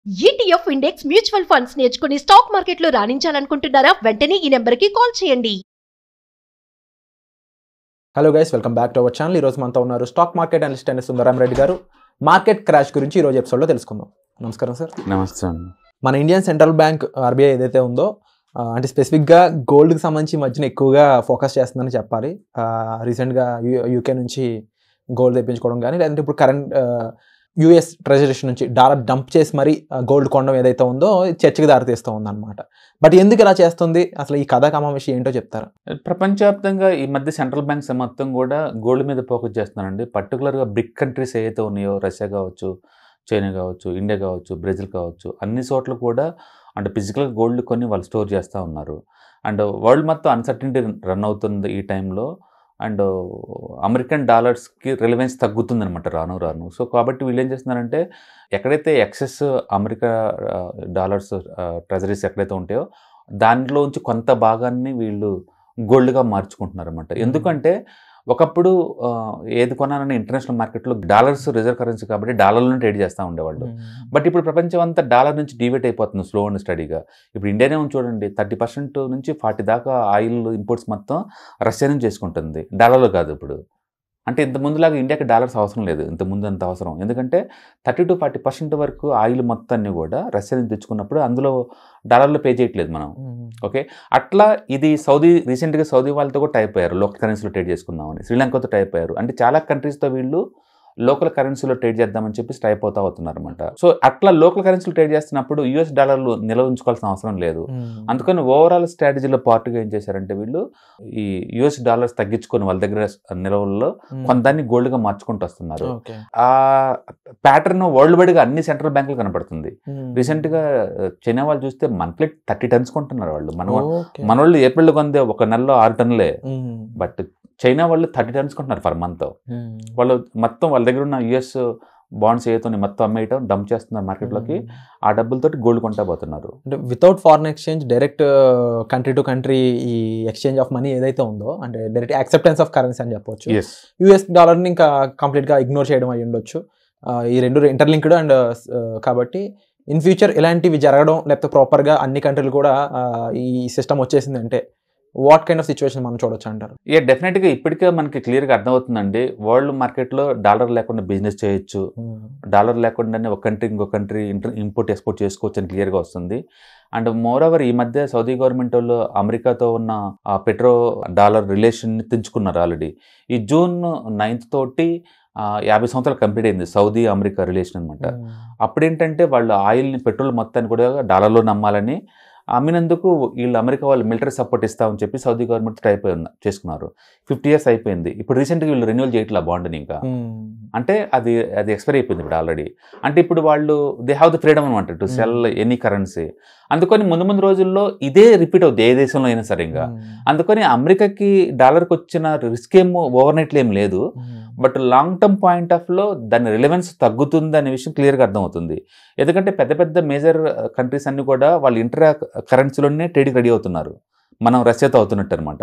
ETF index mutual funds నేర్చుకుని stock మార్కెట్లో రాణించాలనుకుంటున్నారా? వెంటనే ఈ నెంబర్కి కాల్ చేయండి. Hello guys, welcome back to our channel. ఈరోజు మనతో ఉన్నారు స్టాక్ మార్కెట్ అనలిస్ట్ అయిన సుందరం రెడ్డి గారు. మార్కెట్ క్రాష్ గురించి ఈరోజు ఎపిసోడ్లో తెలుసుకుందాం. నమస్కారం సార్. నమస్తే అండి. మన ఇండియన్ సెంట్రల్ బ్యాంక్ ఆర్బీఐ ఏదైతే ఉందో అంటే స్పెసిఫిక్గా గోల్డ్కి సంబంధించి మధ్యన ఎక్కువగా ఫోకస్ చేస్తుందని చెప్పాలి. రీసెంట్గా యూకే నుంచి గోల్డ్ తెప్పించుకోవడం కానీ, లేదంటే ఇప్పుడు కరెంట్ యూఎస్ ట్రెజరీస్ నుంచి డాలర్ డంప్ చేసి మరీ గోల్డ్ కొనడం ఏదైతే ఉందో చర్చకి దారితీస్తూ ఉందన్నమాట. బట్ ఎందుకు ఇలా చేస్తుంది, అసలు ఈ కథా కమామిషి ఏంటో చెప్తారా? ప్రపంచవ్యాప్తంగా ఈ మధ్య సెంట్రల్ బ్యాంక్స్ మొత్తం కూడా గోల్డ్ మీద ఫోకస్ చేస్తున్నారండి. పర్టికులర్గా బ్రిక్ కంట్రీస్ ఏవైతే ఉన్నాయో, రష్యా కావచ్చు, చైనా కావచ్చు, ఇండియా కావచ్చు, బ్రెజిల్ కావచ్చు, అన్ని చోట్ల కూడా అంటే ఫిజికల్ గోల్డ్ కొన్ని వాళ్ళు స్టోర్ చేస్తూ ఉన్నారు. అండ్ వరల్డ్ మొత్తం అన్సర్టనిటీ రన్ అవుతుంది ఈ టైంలో. అండ్ అమెరికన్ డాలర్స్కి రిలవెన్స్ తగ్గుతుందనమాట రాను. సో కాబట్టి వీళ్ళు ఏం చేస్తున్నారంటే, ఎక్కడైతే ఎక్సెస్ అమెరికా డాలర్స్ ట్రెజరీస్ ఎక్కడైతే ఉంటాయో దాంట్లోంచి కొంత భాగాన్ని వీళ్ళు గోల్డ్గా మార్చుకుంటున్నారు అనమాట. ఎందుకంటే ఒకప్పుడు ఏది కొనాలని ఇంటర్నేషనల్ మార్కెట్లో డాలర్స్ రిజర్వ్ కరెన్సీ కాబట్టి డాలర్లను ట్రేడ్ చేస్తూ ఉండేవాళ్ళు. బట్ ఇప్పుడు ప్రపంచం అంతా డాలర్ నుంచి డివేట్ అయిపోతుంది స్లో అండ్ స్టడీగా. ఇప్పుడు ఇండియానే చూడండి, 30% నుంచి 40% దాకా ఆయిల్ ఇంపోర్ట్స్ మొత్తం రష్యా నుంచి చేసుకుంటుంది, డాలర్లో కాదు. ఇప్పుడు అంటే ఇంతకుముందులాగా ఇండియాకి డాలర్స్ అవసరం లేదు, ఇంతకుముందు అంత అవసరం. ఎందుకంటే 30 to 40% వరకు ఆయిల్ మొత్తాన్ని కూడా రష్యా నుంచి తెచ్చుకున్నప్పుడు అందులో డాలర్లో పే చేయట్లేదు మనం. ఓకే, అట్లా ఇది రీసెంట్గా సౌదీ వాళ్ళతో కూడా టైప్ అయ్యారు, లోకల్ కరెన్సీలో ట్రేడ్ చేసుకుందామని. శ్రీలంకతో టైప్ అయ్యారు. అంటే చాలా కంట్రీస్తో వీళ్ళు లోకల్ కరెన్సీలో ట్రేడ్ చేద్దామని చెప్పి టైప్ అవుతున్నారు అనమాట. సో అట్లా లోకల్ కరెన్సీలో ట్రేడ్ చేస్తున్నప్పుడు యూఎస్ డాలర్లు నిల్వ ఉంచుకోవాల్సిన అవసరం లేదు. అందుకని ఓవరాల్ స్ట్రాటజీలో పార్ట్గా ఏం చేశారంటే, వీళ్ళు ఈ యూఎస్ డాలర్స్ తగ్గించుకొని వాళ్ళ దగ్గర నిల్వల్లో కొందాన్ని గోల్డ్గా మార్చుకుంటూ వస్తున్నారు. ఆ ప్యాటర్న్ వరల్డ్ వైడ్గా అన్ని సెంట్రల్ బ్యాంకులు కనపడుతుంది. రీసెంట్గా చైనా వాళ్ళు చూస్తే మంత్లీ 30 tons కొంటున్నారు వాళ్ళు. మన వాళ్ళు ఏప్రిల్ కొందే ఒక నెలలో 6 టన్నులే. బట్ చైనా వాళ్ళు 30 tons కొంటున్నారు పర్ మంత్. వాళ్ళు మొత్తం వాళ్ళ దగ్గర ఉన్న యుఎస్ బాండ్స్ ఏతో మొత్తం అమ్మేయటం, డంప్ చేస్తున్నారు మార్కెట్లోకి. ఆ డబ్బులతోటి గోల్డ్ కొంటా పోతున్నారు. అంటే without foreign exchange direct country to country ఈ ఎక్స్చేంజ్ ఆఫ్ మనీ ఏదైతే ఉందో, అంటే డైరెక్ట్ యాక్సెప్టెన్స్ ఆఫ్ కరెన్సీ అని చెప్పొచ్చు. యూఎస్ డాలర్ని ఇంకా కంప్లీట్గా ఇగ్నోర్ చేయడం అయి ఉండొచ్చు. ఈ రెండు ఇంటర్లింక్డ్ అండ్ కాబట్టి ఇన్ ఫ్యూచర్ ఇలాంటివి జరగడం, లేకపోతే ప్రాపర్గా అన్ని కంట్రీలు కూడా ఈ సిస్టమ్ వచ్చేసిందంటే వాట్ కైండ్ ఆఫ్ సిచ్యువేషన్ మనం చూడొచ్చు అంటారు? డెఫినెట్గా ఇప్పటికే మనకి క్లియర్గా అర్థమవుతుందండి. వరల్డ్ మార్కెట్లో డాలర్ లేకుండా బిజినెస్ చేయొచ్చు, డాలర్ లేకుండానే ఒక కంట్రీ ఇంకో కంట్రీ ఇంపోర్ట్ ఎక్స్పోర్ట్ చేసుకోవచ్చు అని క్లియర్గా వస్తుంది. అండ్ మోర్ ఓవర్ ఈ మధ్య సౌదీ గవర్నమెంట్ వాళ్ళు అమెరికాతో ఉన్న పెట్రో డాలర్ రిలేషన్ని తెంచుకున్నారు ఆల్రెడీ. ఈ June 9th తోటి 50 సంవత్సరాలు కంప్లీట్ అయింది సౌదీ అమెరికా రిలేషన్ అనమాట. అప్పుడేంటంటే వాళ్ళు ఆయిల్ని, పెట్రోల్ మొత్తాన్ని కూడా డాలర్లో నమ్మాలని అమ్మినందుకు వీళ్ళు అమెరికా వాళ్ళు మిలిటరీ సపోర్ట్ ఇస్తామని చెప్పి సౌదీ గవర్నమెంట్ టైప్ చేసుకున్నారు. 50 years అయిపోయింది. ఇప్పుడు రీసెంట్గా వీళ్ళు రెన్యూవల్ చేయట్లా బాండ్ని ఇంకా. అంటే అది ఎక్స్పైర్ అయిపోయింది ఇప్పుడు ఆల్రెడీ. అంటే ఇప్పుడు వాళ్ళు దే హ్యావ్ ద ఫ్రీడమ్ అనమాట టు సెల్ ఎనీ కరెన్సీ. అందుకని ముందు రోజుల్లో ఇదే రిపీట్ అవుతుంది ఏ దేశంలో అయినా సరే. ఇంకా అందుకని అమెరికాకి డాలర్కి వచ్చిన రిస్క్ ఏమో ఓవర్ నైట్లో ఏం లేదు. But long term point of లో దాని రిలవెన్స్ తగ్గుతుంది అనే విషయం క్లియర్గా అర్థమవుతుంది. ఎందుకంటే పెద్ద మేజర్ కంట్రీస్ అన్ని కూడా వాళ్ళు ఇంటర్ కరెన్సీలోనే ట్రేడ్కి రెడీ అవుతున్నారు, మనం రష్యాతో అవుతున్నట్టు అనమాట.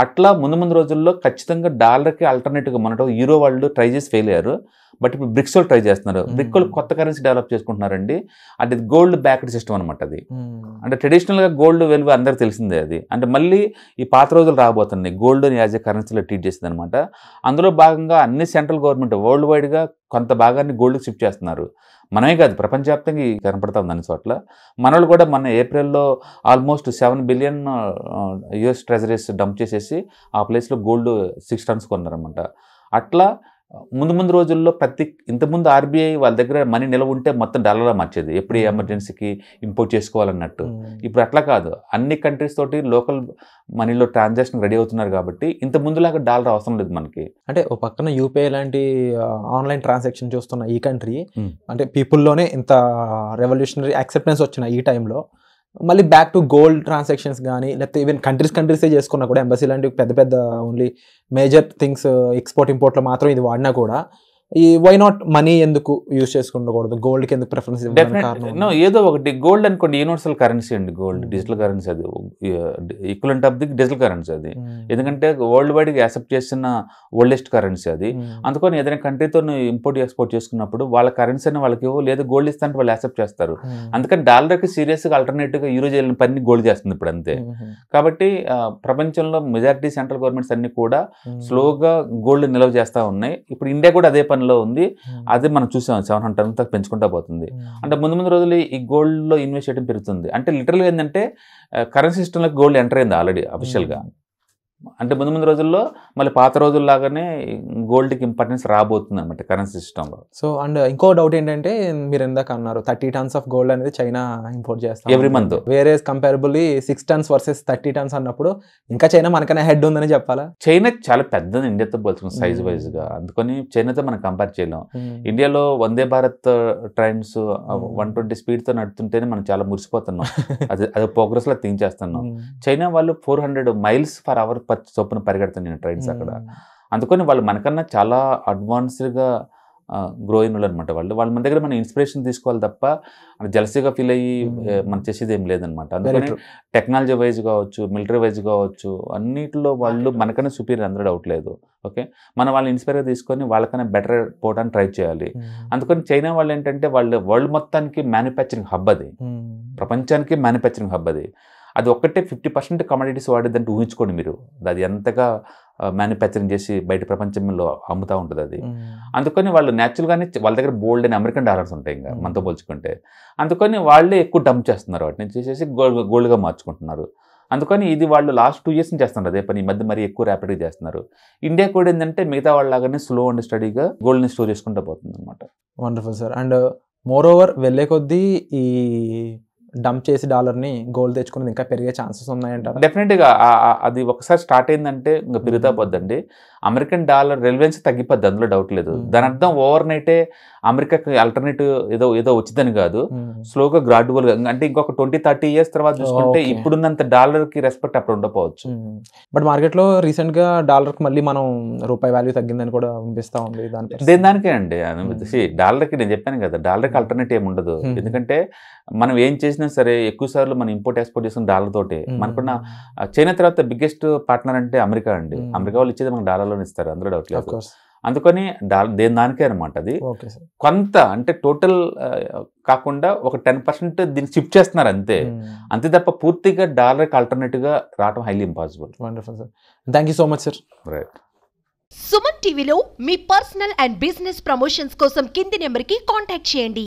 అట్లా ముందు రోజుల్లో ఖచ్చితంగా డాలర్కి ఆల్టర్నేటివ్గా మనతో యూరో వాళ్ళు ట్రై చేసి ఫెయిల్ అయ్యారు. బట్ ఇప్పుడు బ్రిక్స్ వాళ్ళు ట్రై చేస్తున్నారు. బ్రిక్ వాళ్ళు కొత్త కరెన్సీ డెవలప్ చేసుకుంటున్నారండి. అంటే గోల్డ్ బ్యాక్డ్ సిస్టమ్ అనమాట అది. అంటే ట్రెడిషనల్గా గోల్డ్ విలువ అందరికి తెలిసిందే అది. అంటే మళ్ళీ ఈ పాత రోజులు రాబోతున్నాయి గోల్డ్ని యాజ్ ఎ కరెన్సీలో ట్రీట్ చేసింది అనమాట. అందులో భాగంగా అన్ని సెంట్రల్ గవర్నమెంట్ వరల్డ్ వైడ్గా కొంత భాగాన్ని గోల్డ్కి షిఫ్ట్ చేస్తున్నారు. మనమే కాదు, ప్రపంచవ్యాప్తంగా కనపడతా ఉంది అన్ని చోట్ల. మనోళ్ళు కూడా మన ఏప్రిల్లో almost 7 billion US treasuries dump చేసేసి ఆ ప్లేస్లో గోల్డ్ 6 tons కొన్నారనమాట. అట్లా ముందు రోజుల్లో ఇంతకుముందు ఆర్బీఐ వాళ్ళ దగ్గర మనీ నిల్వ ఉంటే మొత్తం డాలర్లో మార్చేది, ఎప్పుడు ఎమర్జెన్సీకి ఇంపోర్ట్ చేసుకోవాలన్నట్టు. ఇప్పుడు అట్లా కాదు, అన్ని కంట్రీస్ తోటి లోకల్ మనీలో ట్రాన్సాక్షన్ రెడీ అవుతున్నారు కాబట్టి ఇంత ముందులాగా డాలర్ అవసరం లేదు మనకి. అంటే ఒక పక్కన యూపీఐ లాంటి ఆన్లైన్ ట్రాన్సాక్షన్ చూస్తున్న ఈ కంట్రీ, అంటే పీపుల్లోనే ఇంత రెవల్యూషనరీ యాక్సెప్టెన్స్ వచ్చిన ఈ టైంలో మళ్ళీ బ్యాక్ టు గోల్డ్ ట్రాన్సాక్షన్స్ కానీ, లేకపోతే ఈవెన్ కంట్రీసే చేసుకున్నా కూడా ఎంబసీ లాంటి పెద్ద ఓన్లీ మేజర్ థింగ్స్ ఎక్స్పోర్ట్ ఇంపోర్ట్లో మాత్రం ఇది వాడినా కూడా ఈ వై నాట్ మనీ ఎందుకు యూజ్ చేసుకుంటకూడదు, గోల్డ్కి ఎందుకు ప్రిఫరెన్స్ ఇవ్వడానికి కారణం? ఏదో ఒకటి గోల్డ్ అనుకోండి, యూనివర్సల్ కరెన్సీ అండి గోల్డ్, డిజిటల్ కరెన్సీ, అది equivalent of the digital currency అది. ఎందుకంటే వరల్డ్ వైడ్గా యాక్సెప్ట్ చేసిన ఓల్డెస్ట్ కరెన్సీ అది. అందుకని ఏదైనా కంట్రీతో ఇంపోర్ట్ ఎక్స్పోర్ట్ చేసుకున్నప్పుడు వాళ్ళ కరెన్సీని వాళ్ళకి లేదా గోల్డ్ ఇస్తే వాళ్ళు యాక్సెప్ట్ చేస్తారు. అందుకని డాలర్కి సీరియస్గా ఆల్టర్నేటివ్గా యూరో చేయని పని గోల్డ్ చేస్తుంది ఇప్పుడు అంతే. కాబట్టి ప్రపంచంలో మెజారిటీ సెంట్రల్ గవర్నమెంట్స్ అన్ని కూడా స్లోగా గోల్డ్ నిల్వ చేస్తూ ఉన్నాయి. ఇప్పుడు ఇండియా కూడా అదే పనిలో ఉంది. అదే మనం చూసాం 700 దాకా పెంచుకుంటా పోతుంది. అంటే ముందు రోజులు ఈ గోల్డ్ లో ఇన్వెస్ట్ చేయడం పెరుగుతుంది. అంటే లిటరల్ గా ఏంటంటే కరెన్సీ సిస్టంలో గోల్డ్ ఎంటర్ అయింది ఆల్రెడీ అఫీషియల్ గా. అంటే ముందు రోజుల్లో మళ్ళీ పాత రోజుల్లాగానే గోల్డ్కి ఇంపార్టెన్స్ రాబోతుంది అనమాట కరెన్సీ సిస్టంలో. సో అండ్ ఇంకో డౌట్ ఏంటంటే, మీరు ఎందాక అన్నారు 30 tons ఆఫ్ గోల్డ్ అనేది చైనా ఇంపోర్ట్ చేస్తారు ఎవ్రీ మంత్. వేరే కంపారబుల్లీ 6 tons వర్సెస్ 30 tons అన్నప్పుడు ఇంకా చైనా మనకన్నా హెడ్ ఉందని చెప్పాలా? చైనా చాలా పెద్దది ఇండియాతో పోల్చుకున్న సైజ్ వైజ్ గా, అందుకని చైనాతో మనం కంపేర్ చేయలేం. ఇండియాలో వందే భారత్ ట్రైన్స్ 120 స్పీడ్ తో నడుతుంటేనే మనం చాలా మురిసిపోతున్నాం. అది ప్రోగ్రెస్ లో థింక్ చేస్తున్నాం. చైనా వాళ్ళు 400 miles per hour చొప్పున పరిగెడుతున్నాయి ట్రైన్స్ అక్కడ. అందుకని వాళ్ళు మనకన్నా చాలా అడ్వాన్స్డ్గా గ్రో అయిన వాళ్ళు అనమాట. వాళ్ళ మన దగ్గర మనం ఇన్స్పిరేషన్ తీసుకోవాలి తప్ప జలసీగా ఫీల్ అయ్యి మనం చేసేది ఏం లేదనమాట. అందుకని టెక్నాలజీ వైజ్ కావచ్చు, మిలిటరీ వైజ్ కావచ్చు, అన్నిటిలో వాళ్ళు మనకన్నా సుపీరియర్, అందరూ డౌట్ లేదు. ఓకే, మనం వాళ్ళని ఇన్స్పైర్గా తీసుకొని వాళ్ళకన్నా బెటర్ పోవడానికి ట్రై చేయాలి. అందుకని చైనా వాళ్ళు ఏంటంటే వాళ్ళు వరల్డ్ మొత్తానికి మ్యానుఫ్యాక్చరింగ్ హబ్ అది, ప్రపంచానికి మ్యానుఫ్యాక్చరింగ్ హబ్ అది. అది ఒక్కటే 50% కమోడిటీస్ వాడేదంటే ఊహించుకోండి మీరు, అది ఎంతగా మ్యానుఫ్యాక్చరింగ్ చేసి బయట ప్రపంచంలో అమ్ముతూ ఉంటుంది అది. అందుకని వాళ్ళు న్యాచురల్గానే వాళ్ళ దగ్గర బోల్డ్ అని అమెరికన్ డాలర్స్ ఉంటాయి ఇంకా మనతో పోల్చుకుంటే. అందుకని వాళ్ళే ఎక్కువ డంప్ చేస్తున్నారు, వాటిని చేసేసి గోల్డ్గా మార్చుకుంటున్నారు. అందుకని ఇది వాళ్ళు లాస్ట్ 2 years నుంచి చేస్తున్నారు అదే పని. ఈ మధ్య మరీ ఎక్కువ ర్యాపిడ్గా చేస్తున్నారు. ఇండియా కూడా ఏంటంటే మిగతా వాళ్ళలాగానే స్లో అండ్ స్టడీగా గోల్డ్ని స్టోర్ చేసుకుంటూ పోతుంది అనమాట. Wonderful sir. And more over వెళ్ళే కొద్దీ ఈ డంప్ చేసి డాలర్ని గోల్డ్ తెచ్చుకునేది ఇంకా పెరిగే ఛాన్సెస్ ఉన్నాయంటారా? డెఫినెట్గా అది ఒకసారి స్టార్ట్ అయిందంటే ఇంకా పెరుగుతా పోద్దండి. అమెరికన్ డాలర్ రెలవెన్స్ తగ్గిపోద్ది, అందులో డౌట్ లేదు. దాని అర్థం ఓవర్ నైటే అమెరికాకి ఆల్టర్నేటివ్ ఏదో వచ్చిందని కాదు, స్లోగా గ్రాడ్యువల్గా. అంటే ఇంకొక 20-30 years తర్వాత చూసుకుంటే ఇప్పుడున్నంత డాలర్కి రెస్పెక్ట్ అప్పుడు ఉండకపోవచ్చు. బట్ మార్కెట్లో రీసెంట్గా డాలర్కి మళ్ళీ మనం రూపాయి వాల్యూ తగ్గిందని కూడా అనిపిస్తూ ఉంది. దానికే అండి డాలర్కి నేను చెప్పాను కదా, డాలర్కి ఆల్టర్నేటివ్ ఏమి ఉండదు. ఎందుకంటే మనం ఏం చేసినా సరే ఎక్కువ సార్లు మనం ఇంపోర్ట్ ఎక్స్పోర్ట్ చేసిన డాలర్ తోటే. మనకున్న చైనా తర్వాత బిగ్గెస్ట్ పార్ట్నర్ అంటే అమెరికా అండి. అమెరికా వాళ్ళు ఇచ్చేది మనకు డాలర్లోనే ఇస్తారు, అందులో డౌట్ లేదు. అందుకని దానికే అనమాట అది. కొంత అంటే టోటల్ కాకుండా ఒక 10% దీన్ని షిఫ్ట్ చేస్తున్నారు అంతే తప్ప పూర్తిగా డాలర్కి ఆల్టర్నేటివ్గా రావడం highly impossible. Wonderful sir, thank you so much sir. Right. Suman టీవీలో మీ పర్సనల్ అండ్ బిజినెస్ ప్రమోషన్స్ కోసం కింది నెంబర్కి కాంటాక్ట్ చేయండి.